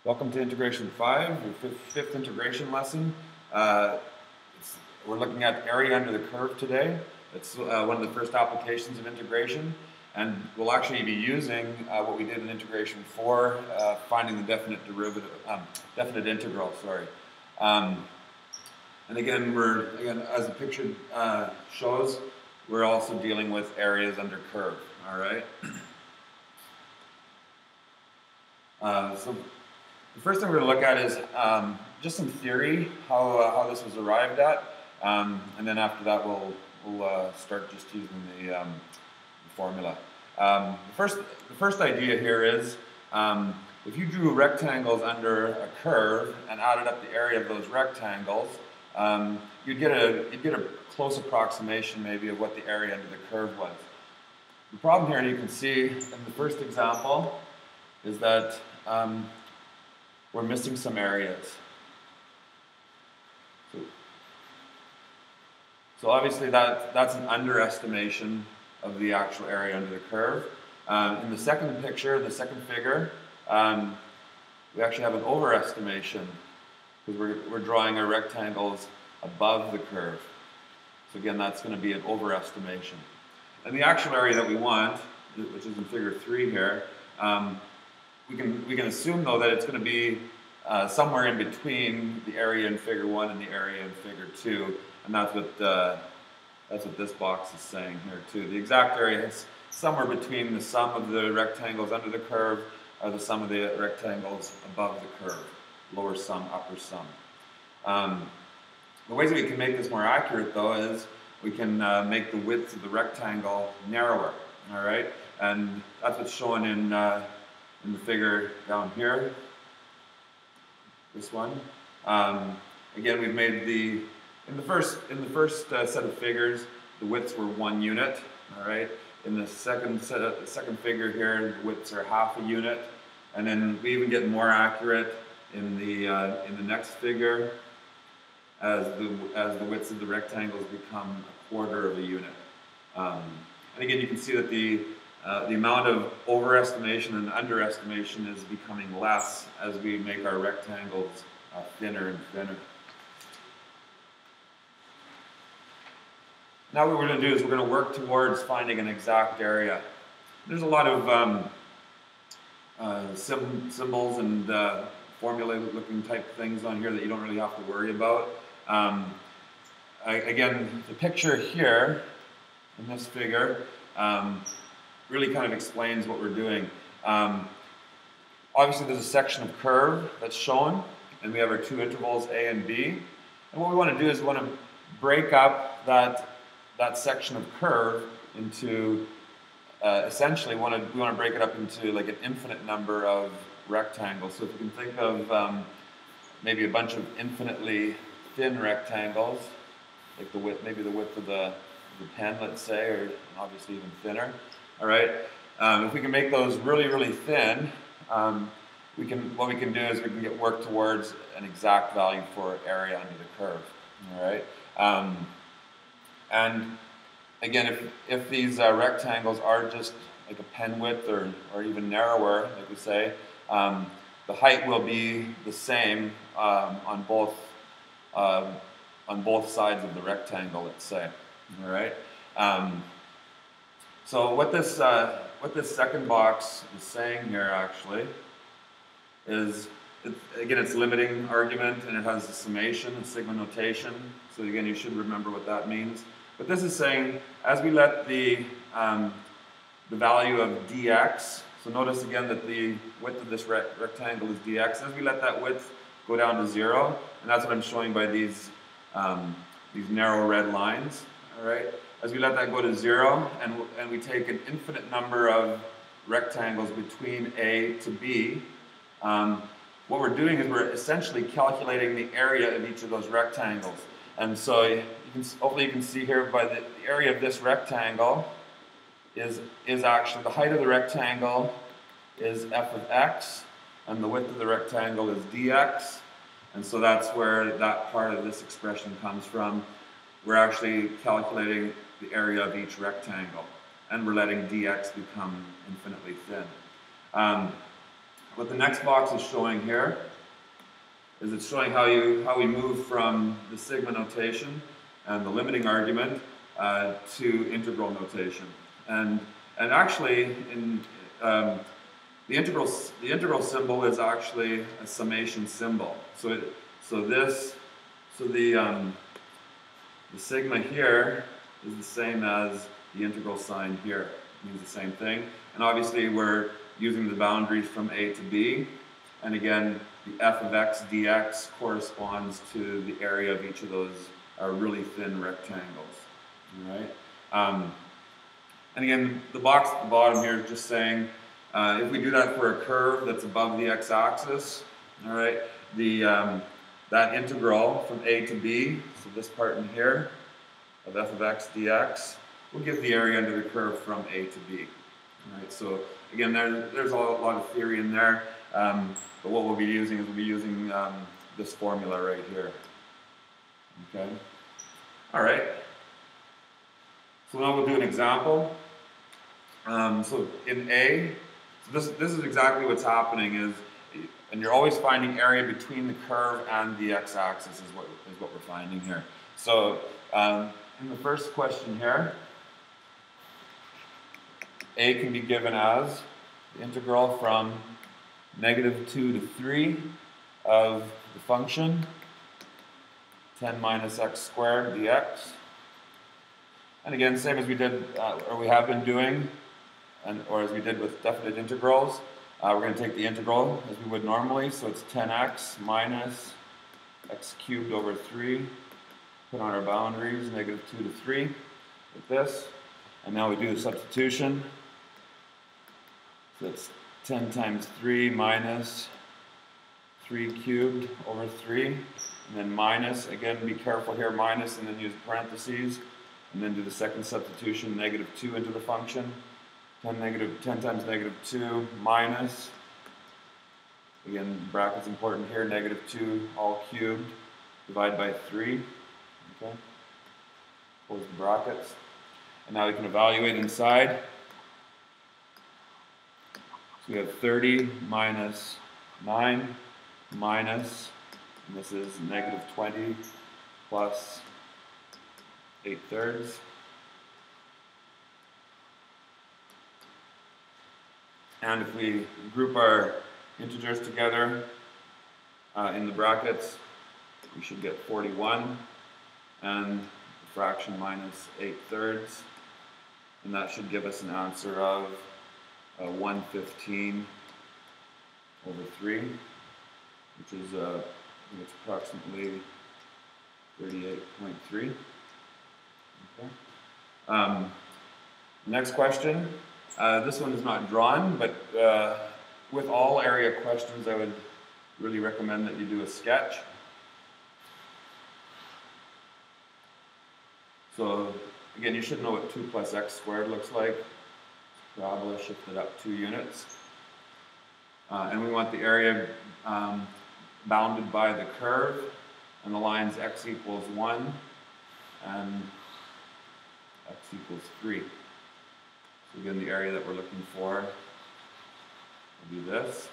Welcome to Integration 5, your fifth integration lesson. We're looking at area under the curve today. It's one of the first applications of integration, and we'll actually be using what we did in Integration 4, finding the definite integral. And again, as the picture shows, we're also dealing with areas under curve. All right. So the first thing we're going to look at is just some theory, how this was arrived at, and then after that we'll start just using the formula. The first idea here is if you drew rectangles under a curve and added up the area of those rectangles, you'd get a close approximation maybe of what the area under the curve was. The problem here, you can see in the first example, is that we're missing some areas. So obviously that's an underestimation of the actual area under the curve. In the second picture, the second figure, we actually have an overestimation because we're drawing our rectangles above the curve. So again, that's going to be an overestimation. And the actual area that we want, which is in figure 3 here, we can assume though that it's going to be somewhere in between the area in figure 1 and the area in figure 2, and that's what this box is saying here too. The exact area is somewhere between the sum of the rectangles under the curve or the sum of the rectangles above the curve, lower sum, upper sum. The ways that we can make this more accurate though is we can make the width of the rectangle narrower. All right, and that's what's shown in the figure down here, this one. Again, we've made in the first set of figures, the widths were 1 unit. All right. In the second figure here, the widths are half a unit, and then we even get more accurate in the next figure as the widths of the rectangles become 1/4 of a unit. And again, you can see that the amount of overestimation and underestimation is becoming less as we make our rectangles thinner and thinner. Now what we're going to do is we're going to work towards finding an exact area. There's a lot of symbols and formula-looking type things on here that you don't really have to worry about. Again, the picture here in this figure really kind of explains what we're doing. Obviously there's a section of curve that's shown, and we have our 2 intervals A and B. And what we want to do is we want to break up that section of curve into, essentially we want to break it up into like an infinite number of rectangles. So if you can think of maybe a bunch of infinitely thin rectangles, like maybe the width of the pen, let's say, or obviously even thinner. All right. If we can make those really, really thin, what we can do is we can work towards an exact value for area under the curve. All right. And again, if these rectangles are just like a pen width or even narrower, like we say, the height will be the same on both sides of the rectangle, let's say. All right. So what this second box is saying here actually is, it's limiting argument, and it has a summation and sigma notation. So again, you should remember what that means. But this is saying as we let the value of dx, so notice again that the width of this rectangle is dx, as we let that width go down to 0, and that's what I'm showing by these narrow red lines. All right. As we let that go to 0, and we take an infinite number of rectangles between A to B, what we're doing is we're essentially calculating the area of each of those rectangles. And so hopefully you can see here by the area of this rectangle is actually the height of the rectangle is f of x, and the width of the rectangle is dx. And so that's where that part of this expression comes from. We're actually calculating the area of each rectangle, and we're letting dx become infinitely thin. what the next box is showing here is it's showing how we move from the sigma notation and the limiting argument to integral notation. And actually, in the integral symbol is actually a summation symbol. So the sigma here is the same as the integral sign here. It means the same thing. And obviously we're using the boundaries from A to B. And again, the f of x dx corresponds to the area of each of those really thin rectangles. All right? And again, the box at the bottom here is just saying, if we do that for a curve that's above the x-axis, all right, that integral from a to b, so this part in here, of f of x dx, will give the area under the curve from a to b. All right, so again, there's a lot of theory in there, but what we'll be using is this formula right here. Okay. All right. So now we'll do an example. So in A, so this is exactly what's happening is, and you're always finding area between the curve and the x-axis is what we're finding here. So in the first question here, A can be given as the integral from -2 to 3 of the function 10 minus x squared dx. And again, same as we did, or we have been doing, or as we did with definite integrals, we're going to take the integral as we would normally. So it's 10x minus x cubed over 3. Put on our boundaries, -2 to 3, like this. And now we do the substitution. So it's 10 times 3 minus 3 cubed over 3. And then minus, again, be careful here, minus, and then use parentheses. And then do the second substitution, -2 into the function. 10 times -2 minus, again, brackets important here, -2 all cubed, divide by 3. Okay, close the brackets. And now we can evaluate inside. So we have 30 minus 9 minus, and this is -20 plus 8/3. And if we group our integers together in the brackets, we should get 41 and a fraction minus 8/3. And that should give us an answer of 115 over 3, which is it's approximately 38.3. Okay. Next question. This one is not drawn, but with all area questions, I would really recommend that you do a sketch. So again, you should know what 2 plus x squared looks like. Parabola shifted up 2 units. And we want the area bounded by the curve and the lines x equals 1 and x equals 3. So again, the area that we're looking for will be this.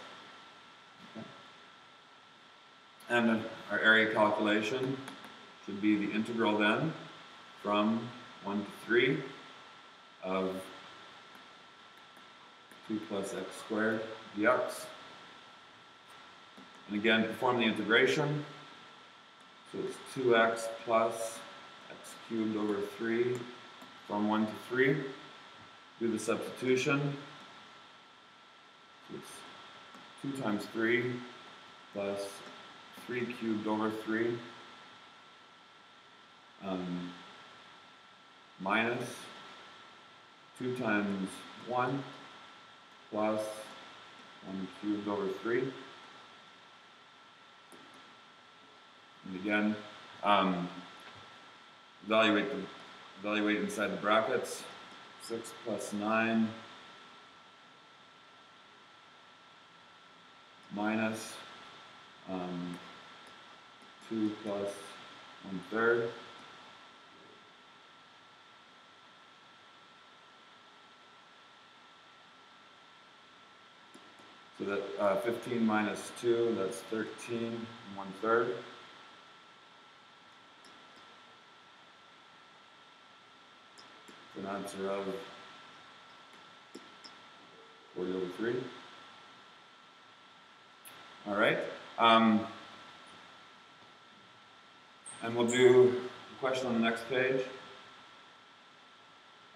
Okay. And our area calculation should be the integral then from 1 to 3 of 2 plus x squared dx. And again, perform the integration. So it's 2x plus x cubed over 3 from 1 to 3. Do the substitution. So it's 2 times 3 plus 3 cubed over 3 minus 2 times 1 plus 1 cubed over 3. And again, evaluate inside the brackets. 6 plus 9 minus 2 plus 1/3. So that 15 minus 2, that's 13 1/3. An answer of 40/3. All right. And we'll do a question on the next page.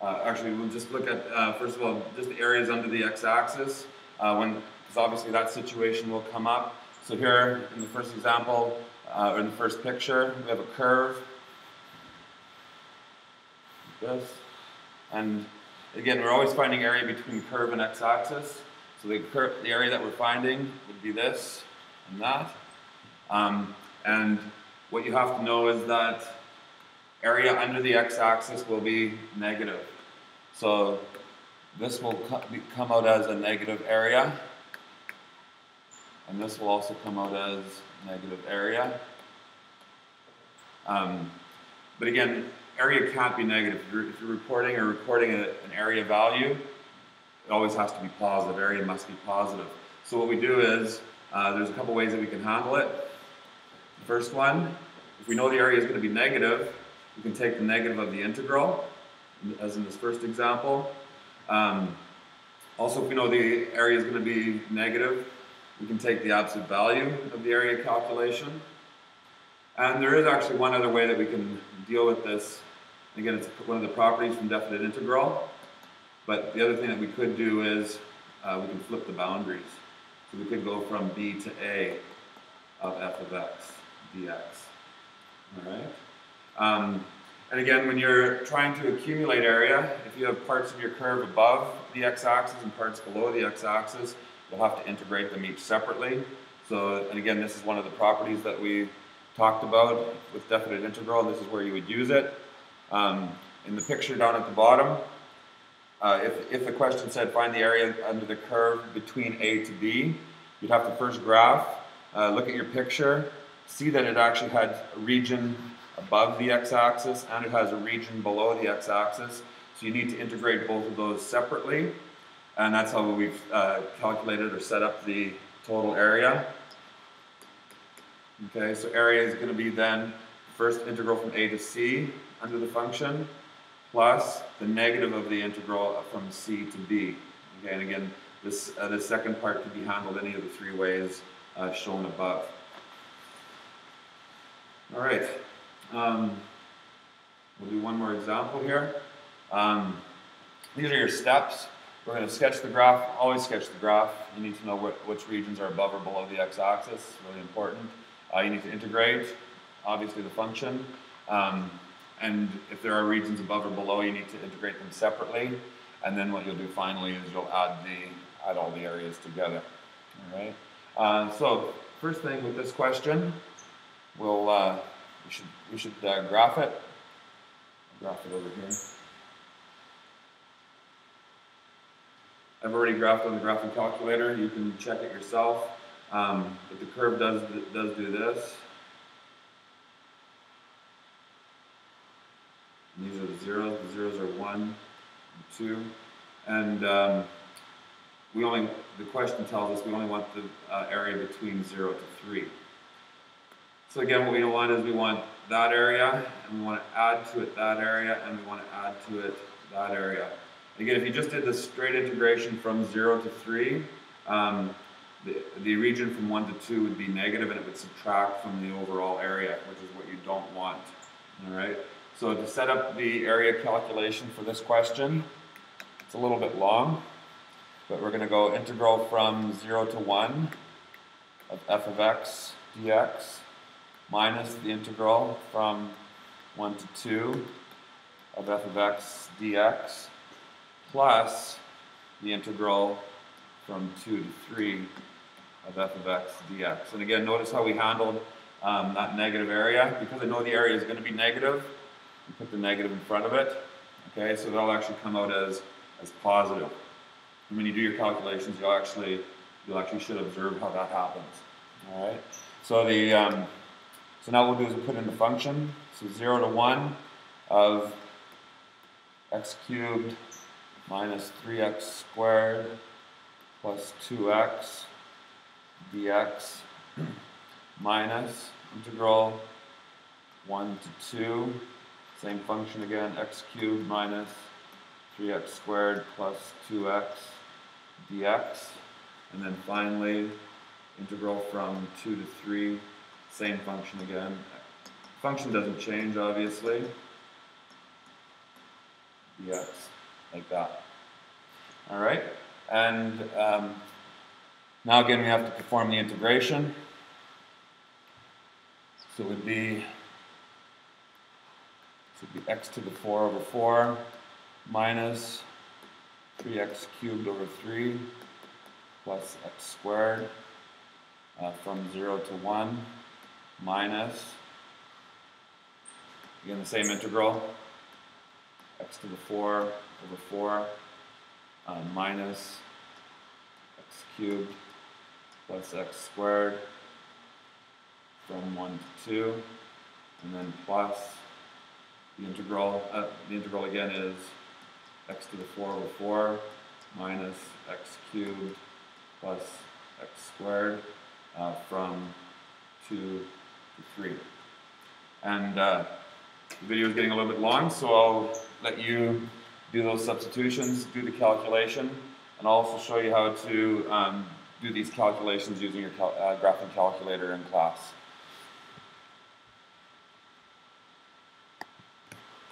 Actually, we'll just look at, first of all, just the areas under the x-axis, because obviously that situation will come up. So here, in the first example, or in the first picture, we have a curve, like this. And again, we're always finding area between curve and x-axis. So the area that we're finding would be this and that. And what you have to know is that area under the x-axis will be negative. So this will come out as a negative area. And this will also come out as negative area. But again, area can't be negative. If you're recording an area value, it always has to be positive. Area must be positive. So what we do is, there's a couple ways that we can handle it. The first one, if we know the area is going to be negative, we can take the negative of the integral, as in this first example. Also, if we know the area is going to be negative, we can take the absolute value of the area calculation. And there is actually one other way that we can deal with this. Again, it's one of the properties from definite integral. But the other thing that we could do is we can flip the boundaries. So we could go from b to a of f of x dx. All right. And again, when you're trying to accumulate area, if you have parts of your curve above the x-axis and parts below the x-axis, you'll have to integrate them each separately. So, and again, this is one of the properties that we talked about with definite integral. This is where you would use it. In the picture down at the bottom, if the question said find the area under the curve between A to B, you'd have to first graph, look at your picture, see that it actually had a region above the x-axis and it has a region below the x-axis. So you need to integrate both of those separately, and that's how we've calculated or set up the total area. Okay, so area is going to be then first integral from a to c under the function, plus the negative of the integral from c to b. Okay, and again, this second part can be handled any of the three ways shown above. All right, we'll do one more example here. These are your steps. We're going to sketch the graph. Always sketch the graph. You need to know which regions are above or below the x-axis. Really important. You need to integrate, obviously, the function. And if there are regions above or below, you need to integrate them separately. And then what you'll do finally is you'll add all the areas together. All right. So first thing with this question, we should graph it. I'll graph it over here. I've already graphed on the graphing calculator. You can check it yourself. But the curve does do this. And these are the zeros. The zeros are 1 and 2. And the question tells us we only want the area between 0 to 3. So again, what we want is we want that area, and we want to add to it that area, and we want to add to it that area. Again, if you just did the straight integration from 0 to 3, the region from 1 to 2 would be negative, and it would subtract from the overall area, which is what you don't want. All right. So to set up the area calculation for this question, it's a little bit long, but we're going to go integral from 0 to 1 of f of x dx minus the integral from 1 to 2 of f of x dx plus the integral from 2 to 3 of f of x dx. And again, notice how we handled that negative area. Because I know the area is going to be negative, we put the negative in front of it. Okay, so that'll actually come out as positive. And when you do your calculations, you'll actually should observe how that happens. All right. So so now what we'll do is put in the function. So 0 to 1 of x cubed minus 3x squared plus 2x dx minus integral 1 to 2, same function again, x cubed minus 3x squared plus 2x dx, and then finally integral from 2 to 3, same function again. Function doesn't change obviously, dx, like that. Alright, and now again we have to perform the integration. So it would be x to the 4 over 4 minus 3x cubed over 3 plus x squared from 0 to 1 minus, again the same integral, x to the 4 over 4 minus x cubed plus x squared from 1 to 2, and then plus the integral again is x to the 4 over 4 minus x cubed plus x squared from 2 to 3. And the video is getting a little bit long, so I'll let you do those substitutions, do the calculation, and I'll also show you how to do these calculations using your graphing calculator in class.